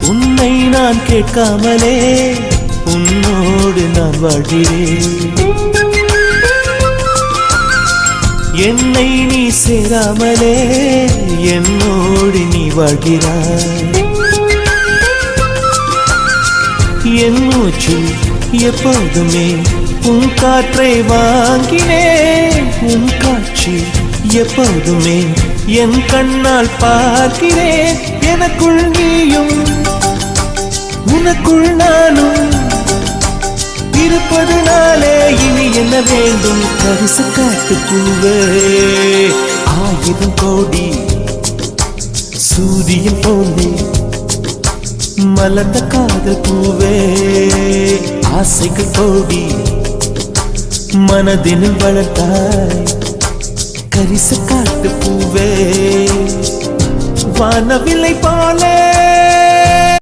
உன்னை நான் கேட்காமலே உன்னோடு நான் வாழ்கிறேன். என்னை நீ சேராமலே என்னோடு நீ வாழ்கிறாய். என் மூச்சு எப்போதுமே உன் காற்றை வாங்கினேன். உன் காட்சி எப்போதுமே என் கண்ணால் பார்க்கிறேன். எனக்குள் நீயும் உனக்குள் நானும் இருப்பதுனாலே இனி என்ன வேண்டும்? கரிச காட்டு பூவே, 1000 கோடி சூரியன் போலே மலர்ந்த காதல் பூவே, ஆசைகள் கோடி மனதினில் வளர்த்தாய். கரிச காட்டு பூவே, வானவில்லை போலே